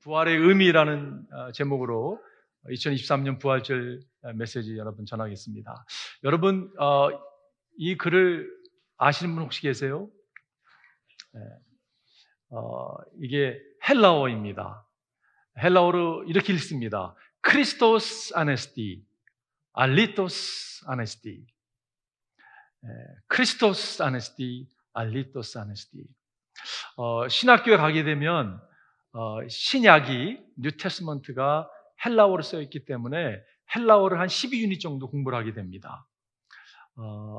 부활의 의미라는 제목으로 2023년 부활절 메시지 여러분 전하겠습니다. 여러분 이 글을 아시는 분 혹시 계세요? 이게 헬라어입니다. 헬라어로 이렇게 읽습니다. 크리스토스 아네스티, 알리토스 아네스티. 크리스토스 아네스티, 알리토스 아네스티. 신학교에 가게 되면 신약이 뉴테스먼트가 헬라어로 쓰여 있기 때문에 헬라어를 한 12유닛 정도 공부를 하게 됩니다.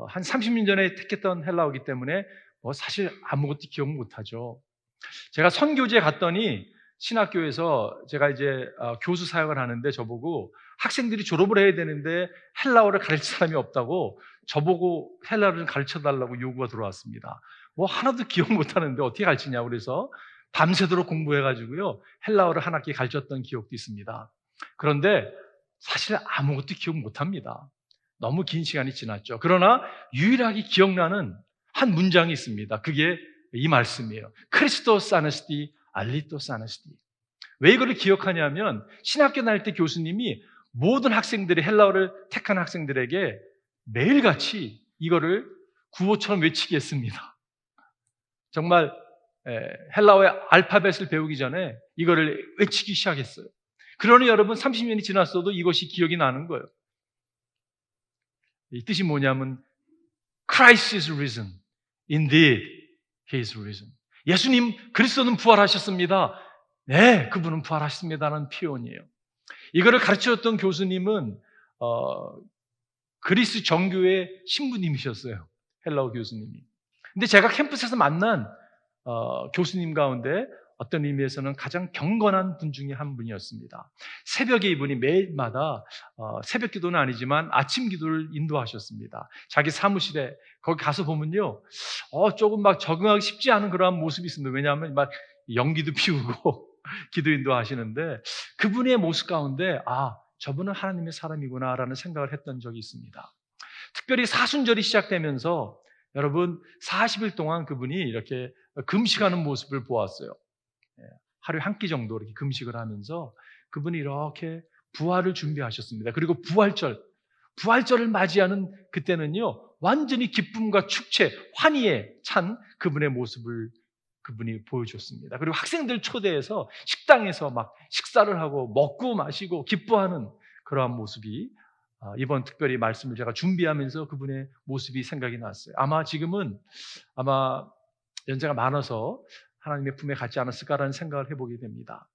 한 30년 전에 택했던 헬라어이기 때문에 사실 아무것도 기억 못하죠. 제가 선교지에 갔더니 신학교에서 제가 이제 교수 사역을 하는데 저보고 학생들이 졸업을 해야 되는데 헬라어를 가르칠 사람이 없다고 저보고 헬라어를 가르쳐달라고 요구가 들어왔습니다. 하나도 기억 못하는데 어떻게 가르치냐고 그래서 밤새도록 공부해가지고요 헬라어를 한 학기 가르쳤던 기억도 있습니다. 그런데 사실 아무것도 기억 못합니다. 너무 긴 시간이 지났죠. 그러나 유일하게 기억나는 한 문장이 있습니다. 그게 이 말씀이에요. 크리스토스 아네스티, 알리토스 아네스티. 왜 이거를 기억하냐면 신학교 다닐 때 교수님이 모든 학생들이 헬라어를 택한 학생들에게 매일같이 이거를 구호처럼 외치게 했습니다. 정말 헬라어의 알파벳을 배우기 전에 이거를 외치기 시작했어요. 그러니 여러분 30년이 지났어도 이것이 기억이 나는 거예요. 이 뜻이 뭐냐면 Christ is risen. Indeed, He is risen. 예수님 그리스도는 부활하셨습니다. 네, 그분은 부활하셨습니다라는 표현이에요. 이거를 가르쳐줬던 교수님은 그리스 정교회 신부님이셨어요. 헬라어 교수님이. 근데 제가 캠퍼스에서 만난 교수님 가운데 어떤 의미에서는 가장 경건한 분 중에 한 분이었습니다. 새벽에 이분이 매일마다 새벽 기도는 아니지만 아침 기도를 인도하셨습니다. 자기 사무실에 거기 가서 보면요, 조금 막 적응하기 쉽지 않은 그러한 모습이 있습니다. 왜냐하면 막 연기도 피우고 기도 인도하시는데 그분의 모습 가운데 저분은 하나님의 사람이구나라는 생각을 했던 적이 있습니다. 특별히 사순절이 시작되면서 여러분 40일 동안 그분이 이렇게 금식하는 모습을 보았어요. 하루에 한 끼 정도 이렇게 금식을 하면서 그분이 이렇게 부활을 준비하셨습니다. 그리고 부활절을 맞이하는 그때는요, 완전히 기쁨과 축제, 환희에 찬 그분의 모습을 그분이 보여줬습니다. 그리고 학생들 초대해서 식당에서 막 식사를 하고 먹고 마시고 기뻐하는 그러한 모습이 이번 특별히 말씀을 제가 준비하면서 그분의 모습이 생각이 났어요. 지금은 연세가 많아서 하나님의 품에 갖지 않았을까라는 생각을 해보게 됩니다.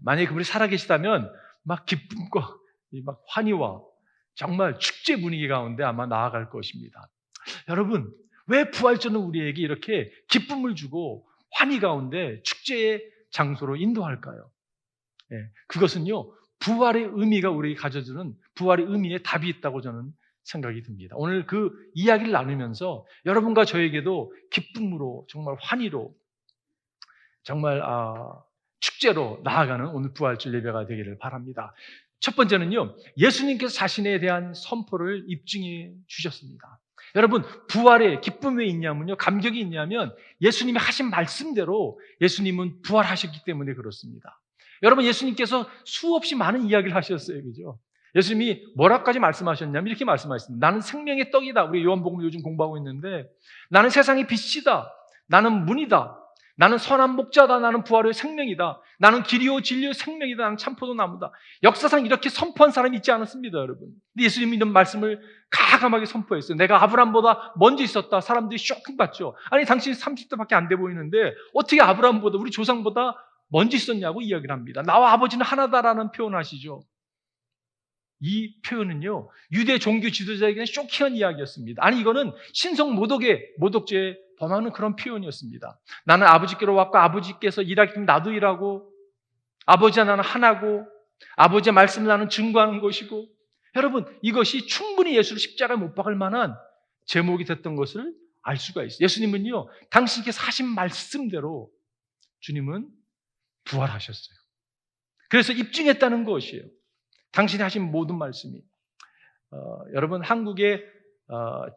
만약에 그분이 살아계시다면 막 기쁨과 막 환희와 정말 축제 분위기 가운데 아마 나아갈 것입니다. 여러분, 왜 부활절은 우리에게 이렇게 기쁨을 주고 환희 가운데 축제의 장소로 인도할까요? 그것은요, 부활의 의미가 우리에게 가져주는 부활의 의미에 답이 있다고 저는 생각이 듭니다. 오늘 그 이야기를 나누면서 여러분과 저에게도 기쁨으로 정말 환희로 정말 축제로 나아가는 오늘 부활절 예배가 되기를 바랍니다. 첫 번째는요, 예수님께서 자신에 대한 선포를 입증해 주셨습니다. 여러분, 부활의 기쁨이 왜 있냐면요, 감격이 있냐면 예수님이 하신 말씀대로 예수님은 부활하셨기 때문에 그렇습니다. 여러분, 예수님께서 수없이 많은 이야기를 하셨어요. 그죠? 예수님이 뭐라까지 말씀하셨냐면 이렇게 말씀하셨습니다. 나는 생명의 떡이다. 우리 요한복음 요즘 공부하고 있는데 나는 세상의 빛이다. 나는 문이다. 나는 선한 목자다. 나는 부활의 생명이다. 나는 길이요 진리요 생명이다. 나는 참포도 나무다. 역사상 이렇게 선포한 사람이 있지 않았습니다, 여러분. 근데 예수님이 이런 말씀을 가감하게 선포했어요. 내가 아브라함보다 먼저 있었다. 사람들이 쇼킹받죠. 아니 당신이 30대밖에 안 돼 보이는데 어떻게 아브라함보다 우리 조상보다 먼저 있었냐고 이야기를 합니다. 나와 아버지는 하나다라는 표현하시죠. 이 표현은요, 유대 종교 지도자에게는 쇼킹한 이야기였습니다. 아니 이거는 신성 모독죄에 범하는 그런 표현이었습니다. 나는 아버지께로 왔고 아버지께서 일하기 때문에 나도 일하고 아버지와 나는 하나고 아버지의 말씀을 나는 증거하는 것이고, 여러분 이것이 충분히 예수를 십자가에 못 박을 만한 제목이 됐던 것을 알 수가 있어요. 예수님은요, 당신께서 하신 말씀대로 주님은 부활하셨어요. 그래서 입증했다는 것이에요. 당신이 하신 모든 말씀이. 여러분 한국에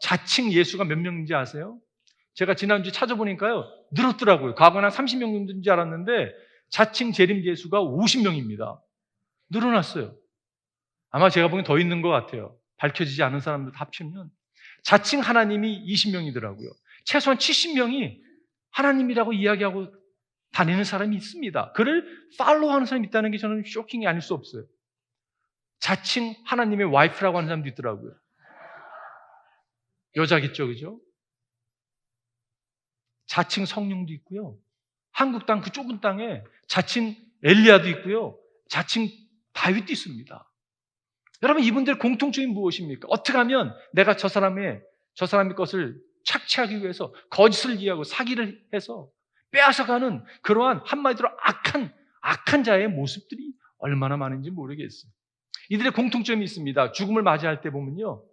자칭 예수가 몇 명인지 아세요? 제가 지난주에 찾아보니까요, 늘었더라고요. 과거는 한 30명 정도인 줄 알았는데 자칭 재림제 수가 50명입니다. 늘어났어요. 아마 제가 보기엔 더 있는 것 같아요. 밝혀지지 않은 사람들 다 합치면. 자칭 하나님이 20명이더라고요. 최소한 70명이 하나님이라고 이야기하고 다니는 사람이 있습니다. 그를 팔로우하는 사람이 있다는 게 저는 쇼킹이 아닐 수 없어요. 자칭 하나님의 와이프라고 하는 사람도 있더라고요. 여자겠죠, 그죠? 자칭 성령도 있고요. 한국 땅 그 좁은 땅에 자칭 엘리야도 있고요. 자칭 다윗도 있습니다. 여러분, 이분들 공통점이 무엇입니까? 어떻게 하면 내가 저 사람의 것을 착취하기 위해서 거짓을 이해하고 사기를 해서 빼앗아가는 그러한 한마디로 악한 자의 모습들이 얼마나 많은지 모르겠어요. 이들의 공통점이 있습니다. 죽음을 맞이할 때 보면요,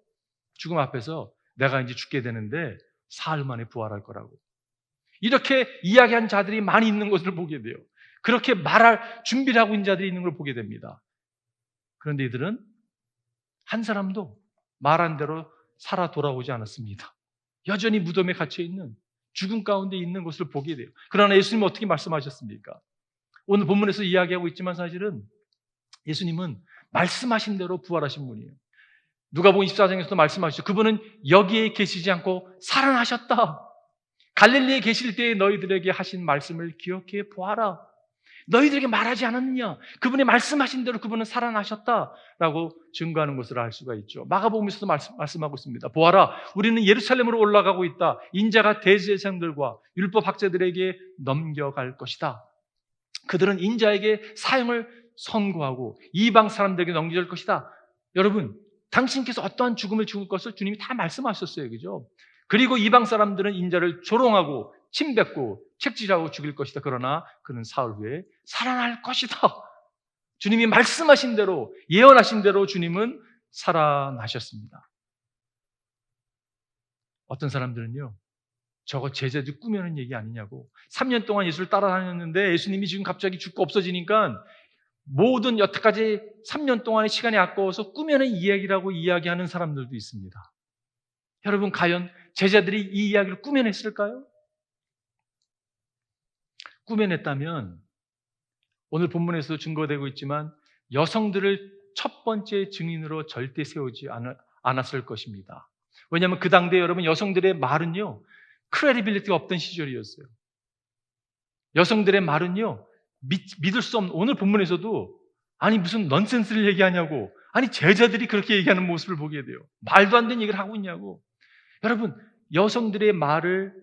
죽음 앞에서 내가 이제 죽게 되는데 사흘 만에 부활할 거라고 이렇게 이야기한 자들이 많이 있는 것을 보게 돼요. 그렇게 말할 준비를 하고 있는 자들이 있는 걸 보게 됩니다. 그런데 이들은 한 사람도 말한 대로 살아 돌아오지 않았습니다. 여전히 무덤에 갇혀있는, 죽음 가운데 있는 것을 보게 돼요. 그러나 예수님은 어떻게 말씀하셨습니까? 오늘 본문에서 이야기하고 있지만 사실은 예수님은 말씀하신 대로 부활하신 분이에요. 누가복음 24장에서도 말씀하시죠. 그분은 여기에 계시지 않고 살아나셨다. 갈릴리에 계실 때에 너희들에게 하신 말씀을 기억해 보아라. 너희들에게 말하지 않았느냐? 그분이 말씀하신 대로 그분은 살아나셨다라고 증거하는 것을 알 수가 있죠. 마가복음에서도 말씀하고 있습니다. 보아라, 우리는 예루살렘으로 올라가고 있다. 인자가 대제사장들과 율법학자들에게 넘겨갈 것이다. 그들은 인자에게 사형을 선고하고 이방 사람들에게 넘겨줄 것이다. 여러분, 당신께서 어떠한 죽음을 죽을 것을 주님이 다 말씀하셨어요. 그죠? 그리고 이방 사람들은 인자를 조롱하고 침뱉고 책질하고 죽일 것이다. 그러나 그는 사흘 후에 살아날 것이다. 주님이 말씀하신 대로, 예언하신 대로 주님은 살아나셨습니다. 어떤 사람들은요, 저거 제자들 꾸며낸 얘기 아니냐고. 3년 동안 예수를 따라다녔는데 예수님이 지금 갑자기 죽고 없어지니까 모든 여태까지 3년 동안의 시간이 아까워서 꾸며낸 이야기라고 이야기하는 사람들도 있습니다. 여러분, 과연 제자들이 이 이야기를 꾸며냈을까요? 꾸며냈다면 오늘 본문에서도 증거되고 있지만 여성들을 첫 번째 증인으로 절대 세우지 않았을 것입니다. 왜냐하면 그 당대 여러분, 여성들의 말은요, 크레디빌리티가 없던 시절이었어요. 여성들의 말은요, 믿을 수 없는, 오늘 본문에서도 아니 무슨 넌센스를 얘기하냐고, 아니 제자들이 그렇게 얘기하는 모습을 보게 돼요. 말도 안 되는 얘기를 하고 있냐고. 여러분, 여성들의 말을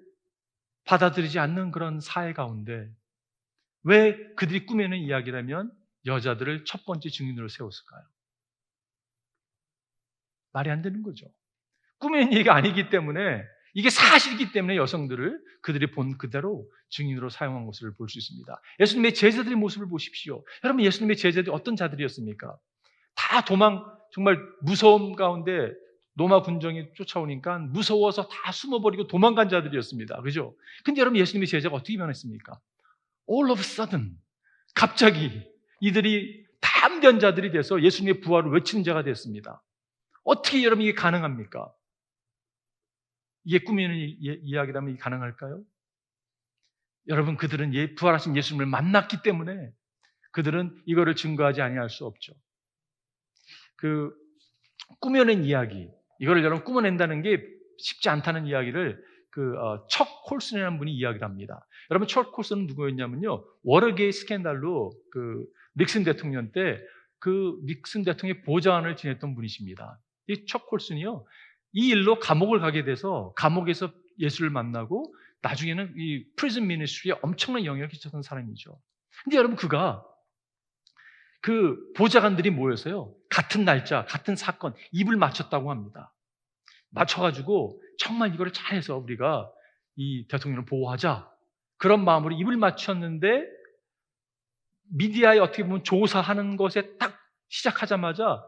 받아들이지 않는 그런 사회 가운데 왜 그들이 꾸며낸 이야기라면 여자들을 첫 번째 증인으로 세웠을까요? 말이 안 되는 거죠. 꾸며낸 얘기가 아니기 때문에, 이게 사실이기 때문에 여성들을 그들이 본 그대로 증인으로 사용한 것을 볼 수 있습니다. 예수님의 제자들의 모습을 보십시오. 여러분, 예수님의 제자들이 어떤 자들이었습니까? 다 정말 무서움 가운데 로마 군정이 쫓아오니까 무서워서 다 숨어버리고 도망간 자들이었습니다. 그죠? 근데 여러분, 예수님의 제자가 어떻게 변했습니까? All of a sudden, 갑자기 이들이 담변자들이 돼서 예수님의 부활을 외치는 자가 됐습니다. 어떻게 여러분 이게 가능합니까? 이게 꾸미는 이야기라면 이게 가능할까요? 여러분, 그들은 부활하신 예수님을 만났기 때문에 그들은 이거를 증거하지 아니할 수 없죠. 그 꾸며낸 이야기, 이거를 여러분 꾸며낸다는 게 쉽지 않다는 이야기를 척 콜슨이라는 분이 이야기를 합니다. 여러분, 척 콜슨은 누구였냐면요, 워터게이트 스캔들로 닉슨 대통령 때 닉슨 대통령의 보좌관을 지냈던 분이십니다. 이 척 콜슨이요, 이 일로 감옥을 가게 돼서 감옥에서 예수를 만나고 나중에는 이 프리즌 미니스트리에 엄청난 영향을 끼쳤던 사람이죠. 근데 여러분, 그가 보좌관들이 모여서요, 같은 날짜, 같은 사건, 입을 맞췄다고 합니다. 맞춰가지고 정말 이거를 잘해서 우리가 이 대통령을 보호하자, 그런 마음으로 입을 맞췄는데 미디어에 어떻게 보면 조사하는 것에 딱 시작하자마자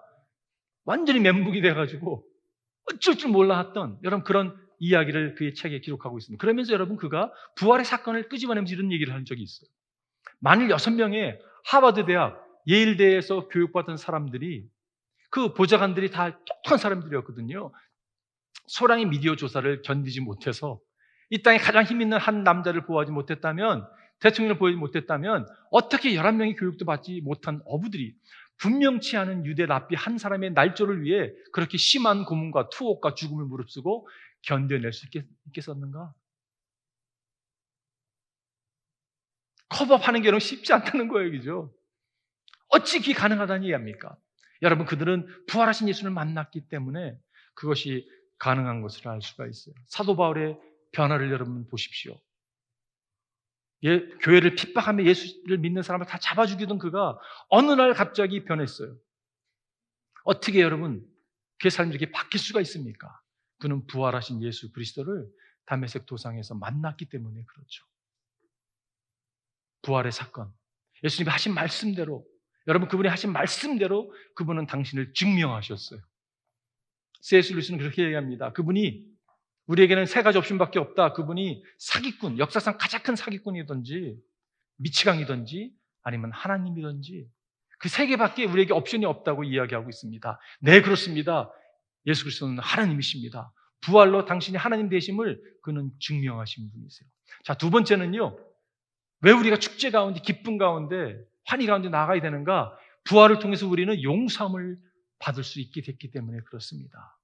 완전히 멘붕이 돼가지고 어쩔 줄 몰랐던 여러분 그런 이야기를 그의 책에 기록하고 있습니다. 그러면서 여러분, 그가 부활의 사건을 끄집어내면서 이런 얘기를 한 적이 있어요. 만일 6명의 하버드 대학, 예일대에서 교육받은 사람들이, 그 보좌관들이 다 똑똑한 사람들이었거든요. 소량의 미디어 조사를 견디지 못해서 이 땅에 가장 힘 있는 한 남자를 보호하지 못했다면 대통령을 보이지 못했다면 어떻게 11명이 교육도 받지 못한 어부들이 분명치 않은 유대 랍비 한 사람의 날조를 위해 그렇게 심한 고문과 투옥과 죽음을 무릅쓰고 견뎌낼 수 있겠었는가? 커버하는 게 너무 쉽지 않다는 거예요. 그죠? 어찌 그게 가능하다는 이해합니까? 여러분, 그들은 부활하신 예수를 만났기 때문에 그것이 가능한 것을 알 수가 있어요. 사도 바울의 변화를 여러분 보십시오. 교회를 핍박하며 예수를 믿는 사람을 다 잡아 죽이던 그가 어느 날 갑자기 변했어요. 어떻게 여러분 그의 삶이 이렇게 바뀔 수가 있습니까? 그는 부활하신 예수 그리스도를 다메섹 도상에서 만났기 때문에 그렇죠. 부활의 사건. 예수님이 하신 말씀대로, 여러분 그분이 하신 말씀대로 그분은 당신을 증명하셨어요. C.S. 루이스는 그렇게 얘기합니다. 그분이 우리에게는 세 가지 옵션밖에 없다. 그분이 사기꾼, 역사상 가장 큰 사기꾼이든지 미치광이든지 아니면 하나님이든지 그 세 개밖에 우리에게 옵션이 없다고 이야기하고 있습니다. 네, 그렇습니다. 예수 그리스도는 하나님이십니다. 부활로 당신이 하나님 되심을 그는 증명하신 분이세요. 자, 두 번째는요. 왜 우리가 축제 가운데 기쁨 가운데 환희 가운데 나가야 되는가? 부활을 통해서 우리는 용서함을 받을 수 있게 됐기 때문에 그렇습니다.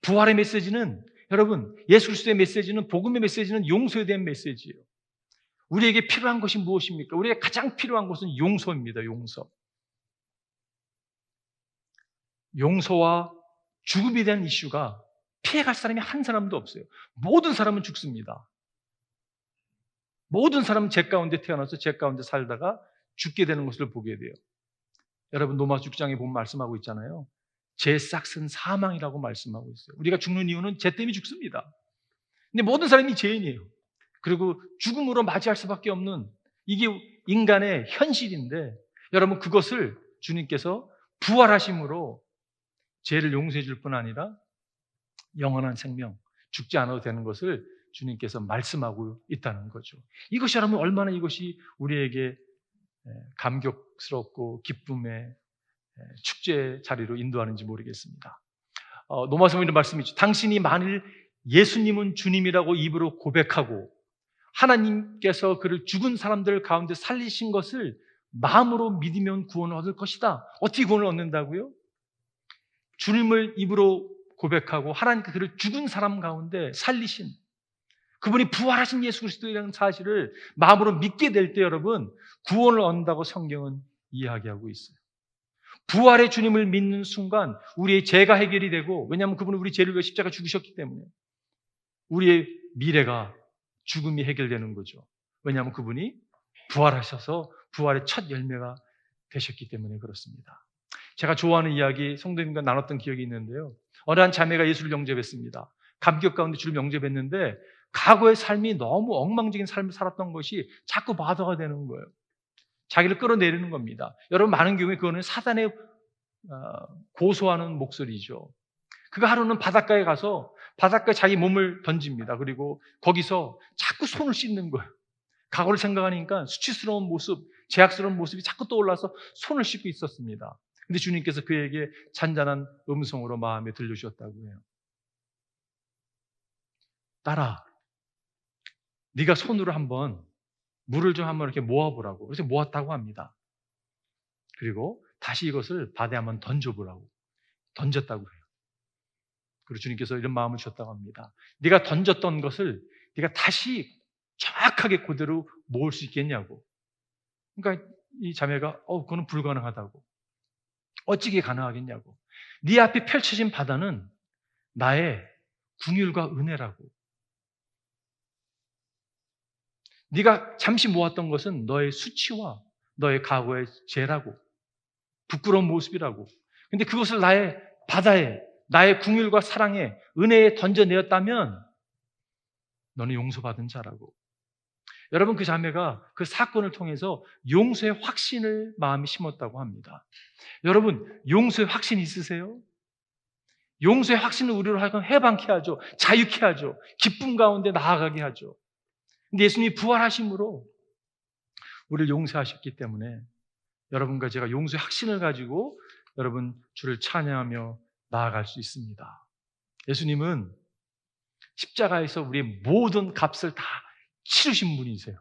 부활의 메시지는 여러분 예수 그리스도의 메시지는 복음의 메시지는 용서에 대한 메시지예요. 우리에게 필요한 것이 무엇입니까? 우리에게 가장 필요한 것은 용서입니다. 용서. 용서와 죽음에 대한 이슈가 피해갈 사람이 한 사람도 없어요. 모든 사람은 죽습니다. 모든 사람은 죄 가운데 태어나서 죄 가운데 살다가 죽게 되는 것을 보게 돼요. 여러분 로마서 6장에 보면 말씀하고 있잖아요. 죄 싹은 사망이라고 말씀하고 있어요. 우리가 죽는 이유는 죄 때문에 죽습니다. 근데 모든 사람이 죄인이에요. 그리고 죽음으로 맞이할 수밖에 없는 이게 인간의 현실인데 여러분 그것을 주님께서 부활하심으로 죄를 용서해 줄 뿐 아니라 영원한 생명, 죽지 않아도 되는 것을 주님께서 말씀하고 있다는 거죠. 이것이 여러분 얼마나 이것이 우리에게 감격스럽고 기쁨의 축제의 자리로 인도하는지 모르겠습니다. 로마서 이런 말씀이 있죠. 당신이 만일 예수님은 주님이라고 입으로 고백하고 하나님께서 그를 죽은 사람들 가운데 살리신 것을 마음으로 믿으면 구원을 얻을 것이다. 어떻게 구원을 얻는다고요? 주님을 입으로 고백하고 하나님께 그를 죽은 사람 가운데 살리신 그분이 부활하신 예수 그리스도라는 사실을 마음으로 믿게 될 때 여러분 구원을 얻는다고 성경은 이야기하고 있어요. 부활의 주님을 믿는 순간 우리의 죄가 해결이 되고 왜냐하면 그분은 우리 죄를 위해 십자가 죽으셨기 때문에 우리의 미래가 죽음이 해결되는 거죠. 왜냐하면 그분이 부활하셔서 부활의 첫 열매가 되셨기 때문에 그렇습니다. 제가 좋아하는 이야기 성도님과 나눴던 기억이 있는데요. 어느 한 자매가 예수를 영접했습니다. 감격 가운데 주를 영접했는데 과거의 삶이 너무 엉망적인 삶을 살았던 것이 자꾸 바다가 되는 거예요. 자기를 끌어내리는 겁니다. 여러분 많은 경우에 그거는 사단의 고소하는 목소리죠. 그가 하루는 바닷가에 가서 바닷가에 자기 몸을 던집니다. 그리고 거기서 자꾸 손을 씻는 거예요. 과거를 생각하니까 수치스러운 모습, 죄악스러운 모습이 자꾸 떠올라서 손을 씻고 있었습니다. 근데 주님께서 그에게 잔잔한 음성으로 마음에 들려주셨다고 해요. 딸아, 네가 손으로 한번 물을 좀 한번 이렇게 모아보라고. 그래서 모았다고 합니다. 그리고 다시 이것을 바다에 한번 던져보라고. 던졌다고 해요. 그리고 주님께서 이런 마음을 주셨다고 합니다. 네가 던졌던 것을 네가 다시 정확하게 그대로 모을 수 있겠냐고. 그러니까 이 자매가 그거는 불가능하다고. 어찌게 가능하겠냐고. 네 앞에 펼쳐진 바다는 나의 긍휼과 은혜라고. 네가 잠시 모았던 것은 너의 수치와 너의 과거의 죄라고. 부끄러운 모습이라고. 근데 그것을 나의 바다에 나의 긍휼과 사랑에 은혜에 던져내었다면 너는 용서받은 자라고. 여러분 그 자매가 그 사건을 통해서 용서의 확신을 마음에 심었다고 합니다. 여러분 용서의 확신 있으세요? 용서의 확신을 우리로 하여금 해방케 하죠. 자유케 하죠. 기쁨 가운데 나아가게 하죠. 근데 예수님이 부활하심으로 우리를 용서하셨기 때문에 여러분과 제가 용서의 확신을 가지고 여러분 주를 찬양하며 나아갈 수 있습니다. 예수님은 십자가에서 우리의 모든 값을 다 치르신 분이세요.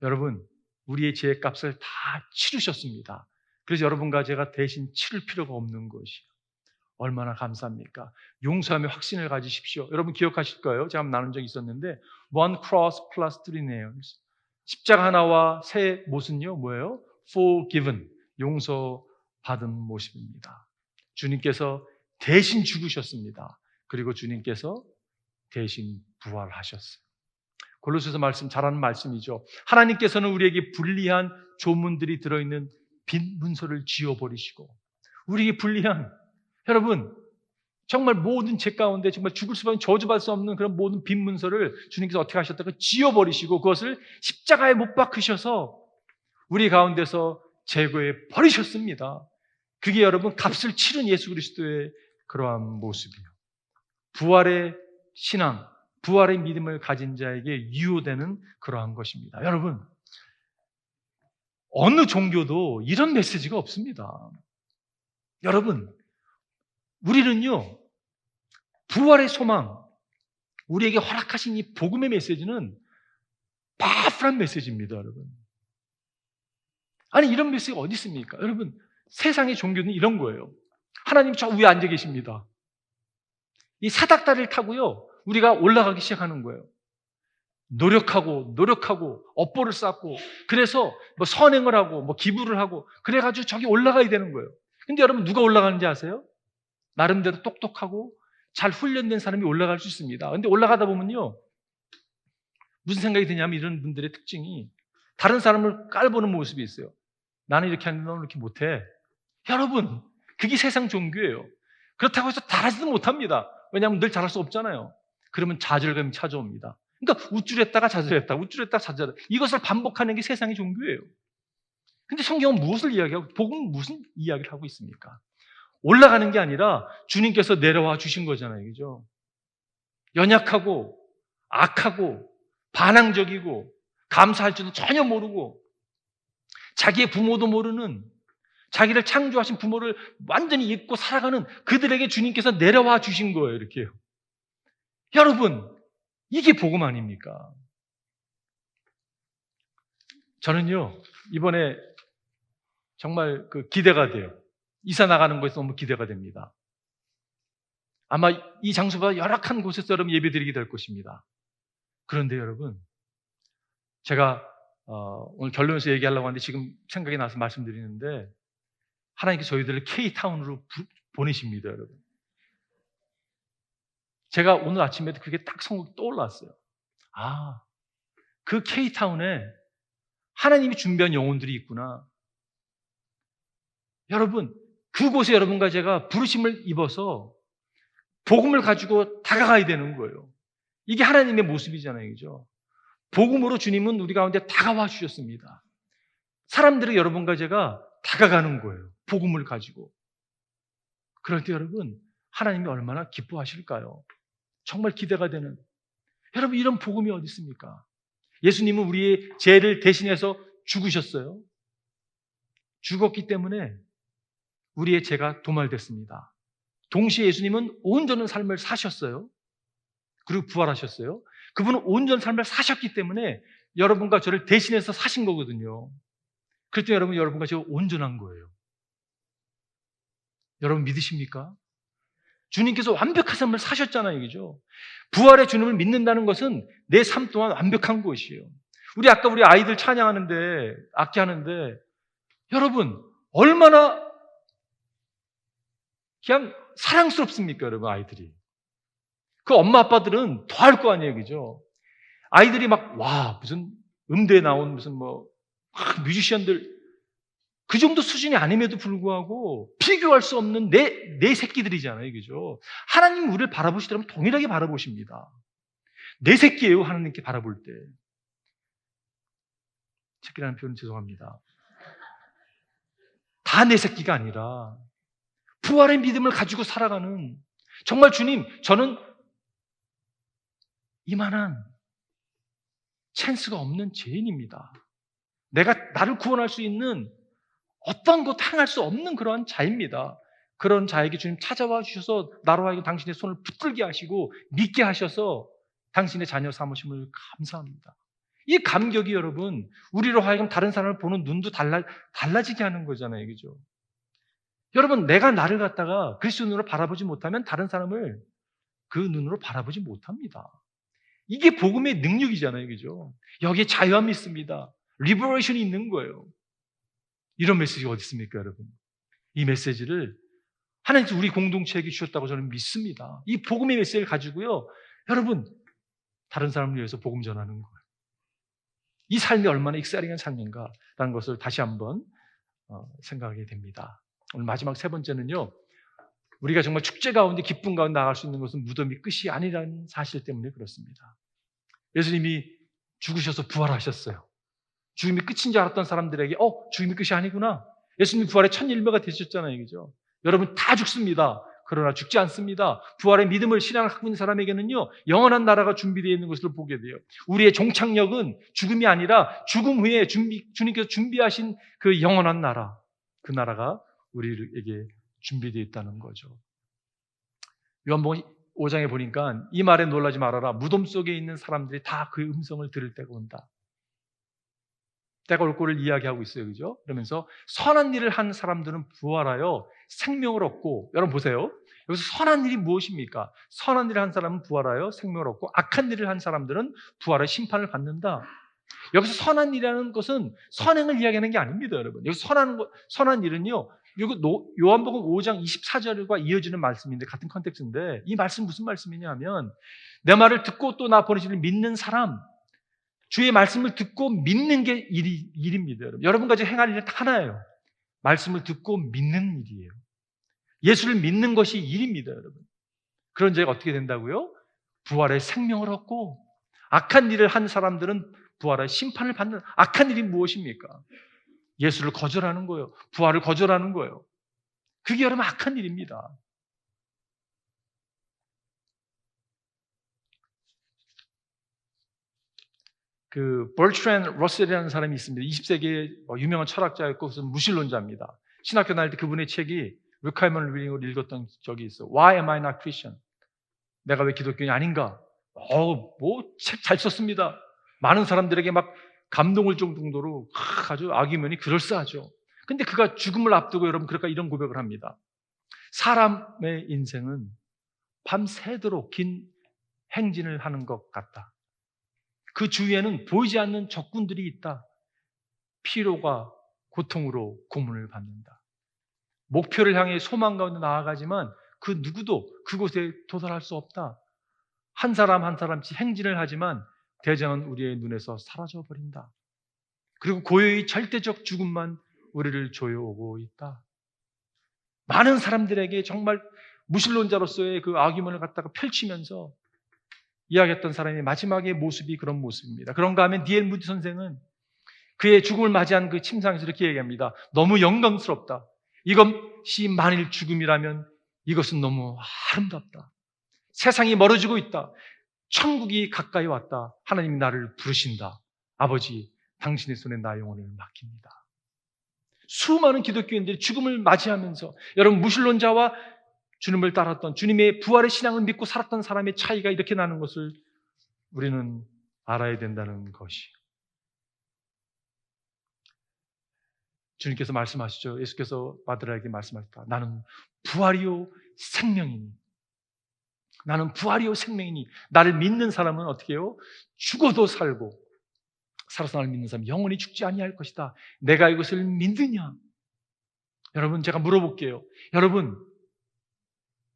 여러분, 우리의 죄의 값을 다 치르셨습니다. 그래서 여러분과 제가 대신 치를 필요가 없는 것이요. 얼마나 감사합니까? 용서함의 확신을 가지십시오. 여러분 기억하실 거예요. 제가 한번 나눈 적이 있었는데 one cross plus three nails. 십자가 하나와 세 못은요 뭐예요? forgiven. 용서받은 모습입니다. 주님께서 대신 죽으셨습니다. 그리고 주님께서 대신 부활하셨어요. 골로새서 말씀 잘하는 말씀이죠. 하나님께서는 우리에게 불리한 조문들이 들어있는 빈 문서를 지워버리시고 우리에게 불리한 여러분 정말 모든 죄 가운데 정말 죽을 수밖에 저주받을 수 없는 그런 모든 빈 문서를 주님께서 어떻게 하셨다고 지워버리시고 그것을 십자가에 못 박으셔서 우리 가운데서 제거해 버리셨습니다. 그게 여러분 값을 치른 예수 그리스도의 그러한 모습이에요. 부활의 신앙, 부활의 믿음을 가진 자에게 유효되는 그러한 것입니다. 여러분, 어느 종교도 이런 메시지가 없습니다. 여러분, 우리는요, 부활의 소망, 우리에게 허락하신 이 복음의 메시지는 파워풀한 메시지입니다, 여러분. 아니, 이런 메시지가 어디 있습니까? 여러분, 세상의 종교는 이런 거예요. 하나님 저 위에 앉아 계십니다. 이 사닥다리를 타고요, 우리가 올라가기 시작하는 거예요. 노력하고 업보를 쌓고 그래서 뭐 선행을 하고 뭐 기부를 하고 그래가지고 저기 올라가야 되는 거예요. 근데 여러분 누가 올라가는지 아세요? 나름대로 똑똑하고 잘 훈련된 사람이 올라갈 수 있습니다. 근데 올라가다 보면요 무슨 생각이 드냐면 이런 분들의 특징이 다른 사람을 깔보는 모습이 있어요. 나는 이렇게 하는데 너는 이렇게 못해. 여러분 그게 세상 종교예요. 그렇다고 해서 잘하지도 못합니다. 왜냐하면 늘 잘할 수 없잖아요. 그러면 좌절감이 찾아옵니다. 그러니까 우쭐했다가 좌절했다, 우쭐했다가 좌절했다. 이것을 반복하는 게 세상의 종교예요. 근데 성경은 무엇을 이야기하고, 복음은 무슨 이야기를 하고 있습니까? 올라가는 게 아니라 주님께서 내려와 주신 거잖아요. 그죠? 연약하고, 악하고, 반항적이고, 감사할 줄도 전혀 모르고, 자기의 부모도 모르는, 자기를 창조하신 부모를 완전히 잊고 살아가는 그들에게 주님께서 내려와 주신 거예요. 이렇게요. 여러분, 이게 복음 아닙니까? 저는요, 이번에 정말 기대가 돼요. 이사 나가는 것이 너무 기대가 됩니다. 아마 이 장소가 열악한 곳에서 여러분 예배 드리게 될 것입니다. 그런데 여러분, 제가 오늘 결론에서 얘기하려고 하는데 지금 생각이 나서 말씀드리는데 하나님께서 저희들을 K타운으로 보내십니다, 여러분. 제가 오늘 아침에도 그게 딱 성국이 떠올랐어요. 아, 그 K타운에 하나님이 준비한 영혼들이 있구나. 여러분, 그곳에 여러분과 제가 부르심을 입어서 복음을 가지고 다가가야 되는 거예요. 이게 하나님의 모습이잖아요. 그죠? 복음으로 주님은 우리 가운데 다가와 주셨습니다. 사람들이 여러분과 제가 다가가는 거예요. 복음을 가지고. 그럴 때 여러분, 하나님이 얼마나 기뻐하실까요? 정말 기대가 되는. 여러분 이런 복음이 어디 있습니까? 예수님은 우리의 죄를 대신해서 죽으셨어요. 죽었기 때문에 우리의 죄가 도말됐습니다. 동시에 예수님은 온전한 삶을 사셨어요. 그리고 부활하셨어요. 그분은 온전한 삶을 사셨기 때문에 여러분과 저를 대신해서 사신 거거든요. 그럴 때 여러분과 제가 온전한 거예요. 여러분 믿으십니까? 주님께서 완벽한 삶을 사셨잖아요. 그죠? 부활의 주님을 믿는다는 것은 내 삶 또한 완벽한 것이에요. 우리 아이들 찬양하는데, 악기하는데, 여러분, 얼마나 그냥 사랑스럽습니까, 여러분, 아이들이. 그 엄마, 아빠들은 더 할 거 아니에요. 그죠? 아이들이 무슨 음대에 나온 무슨 뮤지션들, 그 정도 수준이 아님에도 불구하고 비교할 수 없는 내 새끼들이잖아요. 그죠? 하나님 우리를 바라보시더라면 동일하게 바라보십니다. 내 새끼예요. 하나님께 바라볼 때. 새끼라는 표현 죄송합니다. 다 내 새끼가 아니라 부활의 믿음을 가지고 살아가는 정말 주님, 저는 이만한 찬스가 없는 죄인입니다. 내가 나를 구원할 수 있는 어떤 것 행할 수 없는 그러한 자입니다. 그런 자에게 주님 찾아와 주셔서 나로 하여금 당신의 손을 붙들게 하시고 믿게 하셔서 당신의 자녀 삼으심을 감사합니다. 이 감격이 여러분 우리로 하여금 다른 사람을 보는 눈도 달라지게 하는 거잖아요. 그죠? 여러분 내가 나를 갖다가 그리스도 눈으로 바라보지 못하면 다른 사람을 그 눈으로 바라보지 못합니다. 이게 복음의 능력이잖아요. 그죠? 여기에 자유함이 있습니다. 리버레이션이 있는 거예요. 이런 메시지가 어디 있습니까, 여러분? 이 메시지를 하나님께서 우리 공동체에게 주셨다고 저는 믿습니다. 이 복음의 메시지를 가지고요, 여러분 다른 사람을 위해서 복음 전하는 거예요. 이 삶이 얼마나 익사링한 삶인가라는 것을 다시 한번 생각하게 됩니다. 오늘 마지막 세 번째는요, 우리가 정말 축제 가운데 기쁨 가운데 나갈 수 있는 것은 무덤이 끝이 아니라는 사실 때문에 그렇습니다. 예수님이 죽으셔서 부활하셨어요. 죽음이 끝인 줄 알았던 사람들에게 죽음이 끝이 아니구나. 예수님이 부활의 첫 일매가 되셨잖아요. 그죠? 여러분 다 죽습니다. 그러나 죽지 않습니다. 부활의 믿음을 신앙을 갖고 있는 사람에게는요, 영원한 나라가 준비되어 있는 것을 보게 돼요. 우리의 종착역은 죽음이 아니라 죽음 후에 주님께서 준비하신 그 영원한 나라, 그 나라가 우리에게 준비되어 있다는 거죠. 요한복음 5장에 보니까 이 말에 놀라지 말아라. 무덤 속에 있는 사람들이 다 그 음성을 들을 때가 온다. 때가 올 거를 이야기하고 있어요. 그죠? 그러면서 선한 일을 한 사람들은 부활하여 생명을 얻고, 여러분 보세요. 여기서 선한 일이 무엇입니까? 선한 일을 한 사람은 부활하여 생명을 얻고 악한 일을 한 사람들은 부활하여 심판을 받는다. 여기서 선한 일이라는 것은 선행을 이야기하는 게 아닙니다, 여러분. 여기서 선한 일은요, 요한복음 5장 24절과 이어지는 말씀인데, 같은 컨텍스트인데, 이 말씀 무슨 말씀이냐면, 내 말을 듣고 또 나 보내시를 믿는 사람, 주의 말씀을 듣고 믿는 게 일입니다, 여러분. 여러분과 지금 행할 일은 하나예요. 말씀을 듣고 믿는 일이에요. 예수를 믿는 것이 일입니다, 여러분. 그런 자가 어떻게 된다고요? 부활의 생명을 얻고, 악한 일을 한 사람들은 부활의 심판을 받는. 악한 일이 무엇입니까? 예수를 거절하는 거예요. 부활을 거절하는 거예요. 그게 여러분 악한 일입니다. 그 버트랜드 러셀이라는 사람이 있습니다. 20세기의 유명한 철학자였고 무슨 무신론자입니다. 신학교 다닐 때 그분의 책이 리카이먼 리딩으로 읽었던 적이 있어. Why am I not Christian? 내가 왜 기독교인이 아닌가? 책 잘 썼습니다. 많은 사람들에게 막 감동을 줄 정도로 아주 아규면이 그럴싸하죠. 근데 그가 죽음을 앞두고 여러분 그러니까 이런 고백을 합니다. 사람의 인생은 밤새도록 긴 행진을 하는 것 같다. 그 주위에는 보이지 않는 적군들이 있다. 피로가 고통으로 고문을 받는다. 목표를 향해 소망 가운데 나아가지만 그 누구도 그곳에 도달할 수 없다. 한 사람 한 사람씩 행진을 하지만 대장은 우리의 눈에서 사라져 버린다. 그리고 고요히 절대적 죽음만 우리를 조여오고 있다. 많은 사람들에게 정말 무신론자로서의 그 아규먼을 갖다가 펼치면서 이야기했던 사람의 마지막의 모습이 그런 모습입니다. 그런가 하면 D.L. 무디 선생은 그의 죽음을 맞이한 그 침상에서 이렇게 얘기합니다. 너무 영광스럽다. 이것이 만일 죽음이라면 이것은 너무 아름답다. 세상이 멀어지고 있다. 천국이 가까이 왔다. 하나님이 나를 부르신다. 아버지, 당신의 손에 나의 영혼을 맡깁니다. 수많은 기독교인들이 죽음을 맞이하면서 여러분 무신론자와 주님을 따랐던 주님의 부활의 신앙을 믿고 살았던 사람의 차이가 이렇게 나는 것을 우리는 알아야 된다는 것이. 주님께서 말씀하시죠. 예수께서 마드라에게 말씀하셨다. 나는 부활이요 생명이니. 나는 부활이요 생명이니. 나를 믿는 사람은 어떻게 해요? 죽어도 살고 살아서 나를 믿는 사람은 영원히 죽지 아니할 것이다. 내가 이것을 믿느냐? 여러분 제가 물어볼게요. 여러분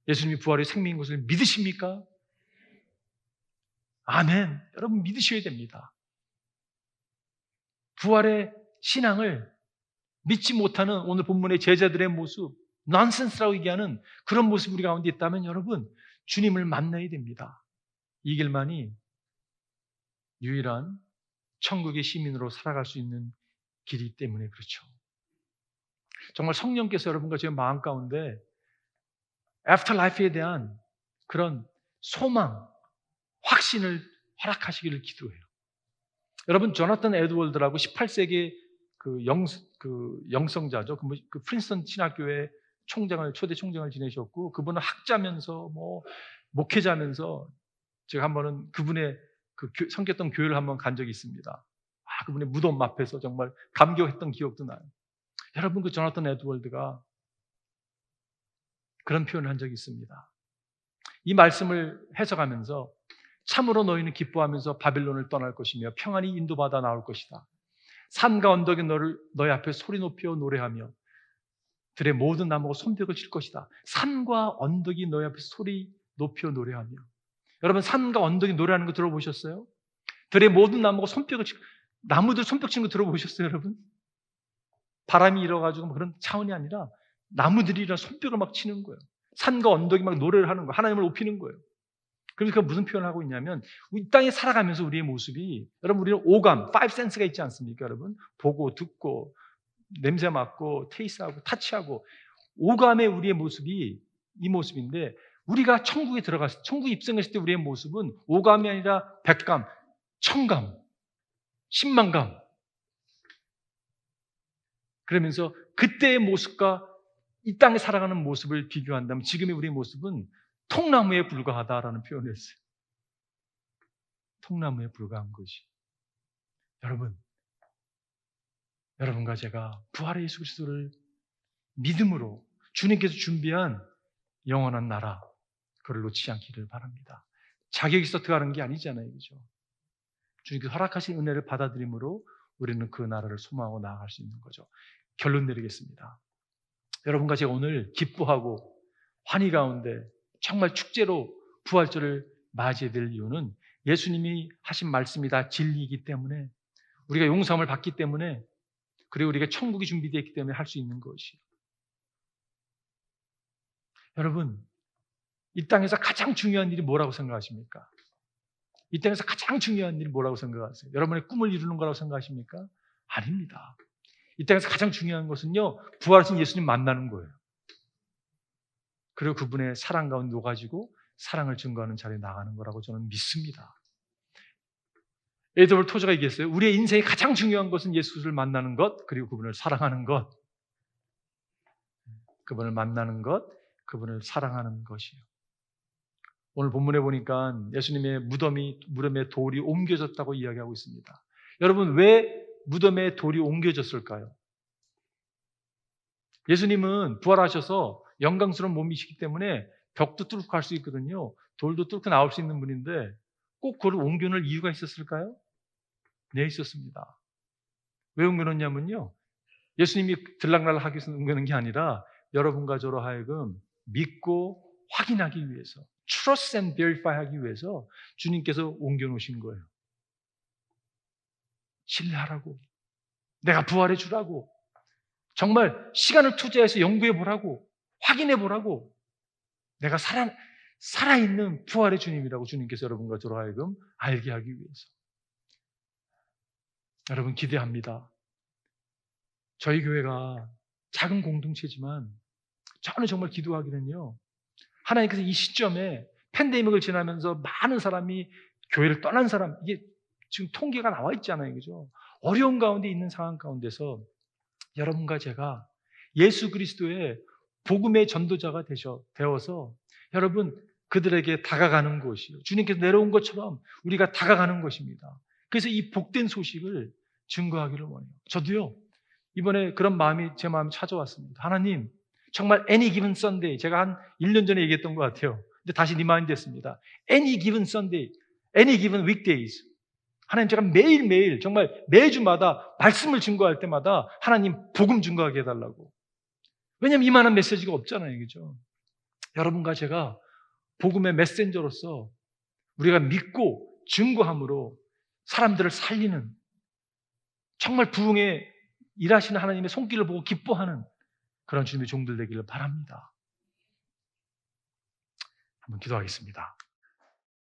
예수님이 부활의 생명인 것을 믿으십니까? 아멘. 여러분 믿으셔야 됩니다. 부활의 신앙을 믿지 못하는 오늘 본문의 제자들의 모습, 넌센스라고 얘기하는 그런 모습이 우리 가운데 있다면 여러분 주님을 만나야 됩니다. 이 길만이 유일한 천국의 시민으로 살아갈 수 있는 길이기 때문에 그렇죠. 정말 성령께서 여러분과 제 마음 가운데 애프터라이프에 대한 그런 소망, 확신을 허락하시기를 기도해요. 여러분 조나탄 에드월드라고 18세기 그 영성자죠. 그 프린스턴 신학교의 초대 총장을 지내셨고 그분은 학자면서 목회자면서 제가 한 번은 그분의 섬겼던 교회를 한번 간 적이 있습니다. 그분의 무덤 앞에서 정말 감격했던 기억도 나요. 여러분, 그 조나단 에드월드가 그런 표현을 한 적이 있습니다. 이 말씀을 해석하면서 참으로 너희는 기뻐하면서 바빌론을 떠날 것이며 평안히 인도받아 나올 것이다. 산과 언덕이 너희 앞에 소리 높여 노래하며 들의 모든 나무가 손뼉을 칠 것이다. 산과 언덕이 너희 앞에 소리 높여 노래하며. 여러분, 산과 언덕이 노래하는 거 들어보셨어요? 들의 모든 나무가 손뼉을 치고, 나무들 손뼉 치는 거 들어보셨어요, 여러분? 바람이 일어가지고 그런 차원이 아니라 나무들이랑 손뼉을 막 치는 거예요. 산과 언덕이 막 노래를 하는 거예요. 하나님을 높이는 거예요. 그러니까 무슨 표현을 하고 있냐면, 이 땅에 살아가면서 우리의 모습이, 여러분, 우리는 오감, 5 센스가 있지 않습니까, 여러분? 보고, 듣고, 냄새 맡고, 테이스하고, 타치하고, 오감의 우리의 모습이 이 모습인데, 우리가 천국에 천국에 입성했을 때 우리의 모습은 오감이 아니라 백감, 천감, 십만감. 그러면서 그때의 모습과 이 땅에 살아가는 모습을 비교한다면 지금의 우리의 모습은 통나무에 불과하다라는 표현을 했어요. 통나무에 불과한 것이. 여러분과 제가 부활의 예수 그리스도를 믿음으로 주님께서 준비한 영원한 나라, 그걸 놓치지 않기를 바랍니다. 자격이 있어 들어가는 게 아니잖아요, 그죠? 주님께서 허락하신 은혜를 받아들임으로 우리는 그 나라를 소망하고 나아갈 수 있는 거죠. 결론 내리겠습니다. 여러분과 제가 오늘 기뻐하고 환희 가운데 정말 축제로 부활절을 맞이해야 될 이유는 예수님이 하신 말씀이 다 진리이기 때문에, 우리가 용서함을 받기 때문에, 그리고 우리가 천국이 준비되어 있기 때문에 할 수 있는 것이에요. 여러분, 이 땅에서 가장 중요한 일이 뭐라고 생각하십니까? 이 땅에서 가장 중요한 일이 뭐라고 생각하세요? 여러분의 꿈을 이루는 거라고 생각하십니까? 아닙니다. 이 땅에서 가장 중요한 것은요, 부활하신 예수님 만나는 거예요. 그리고 그분의 사랑 가운데 녹아지고 사랑을 증거하는 자리에 나가는 거라고 저는 믿습니다. 에드워드 토저가 얘기했어요. 우리의 인생에 가장 중요한 것은 예수를 만나는 것, 그리고 그분을 사랑하는 것. 그분을 만나는 것, 그분을 사랑하는 것이에요. 오늘 본문에 보니까 예수님의 무덤에 돌이 옮겨졌다고 이야기하고 있습니다. 여러분, 왜 무덤에 돌이 옮겨졌을까요? 예수님은 부활하셔서 영광스러운 몸이시기 때문에 벽도 뚫고 갈 수 있거든요. 돌도 뚫고 나올 수 있는 분인데 꼭 그걸 옮겨놓을 이유가 있었을까요? 네, 있었습니다. 왜 옮겨놓냐면요, 예수님이 들락날락 하기 위해서 옮겨놓은 게 아니라 여러분과 저로 하여금 믿고 확인하기 위해서, trust and verify 하기 위해서 주님께서 옮겨놓으신 거예요. 신뢰하라고, 내가 부활해 주라고, 정말 시간을 투자해서 연구해 보라고, 확인해 보라고, 내가 살아있는 부활의 주님이라고 주님께서 여러분과 저로 하여금 알게 하기 위해서. 여러분, 기대합니다. 저희 교회가 작은 공동체지만 저는 정말 기도하기는요, 하나님께서 이 시점에 팬데믹을 지나면서 많은 사람이 교회를 떠난 사람, 이게 지금 통계가 나와 있잖아요, 그죠? 어려운 가운데 있는 상황 가운데서 여러분과 제가 예수 그리스도의 복음의 전도자가 되어서 여러분, 그들에게 다가가는 것이요, 주님께서 내려온 것처럼 우리가 다가가는 것입니다. 그래서 이 복된 소식을 증거하기를 원해요. 저도요, 이번에 그런 마음이 제 마음에 찾아왔습니다. 하나님, 정말 any given Sunday, 제가 한 1년 전에 얘기했던 것 같아요. 근데 다시 리마인드 됐습니다. any given Sunday, any given weekdays. 하나님, 제가 매일매일 정말 매주마다 말씀을 증거할 때마다 하나님 복음 증거하게 해달라고. 왜냐하면 이만한 메시지가 없잖아요, 그죠? 여러분과 제가 복음의 메신저로서 우리가 믿고 증거함으로 사람들을 살리는, 정말 부흥에 일하시는 하나님의 손길을 보고 기뻐하는 그런 주님의 종들 되기를 바랍니다. 한번 기도하겠습니다.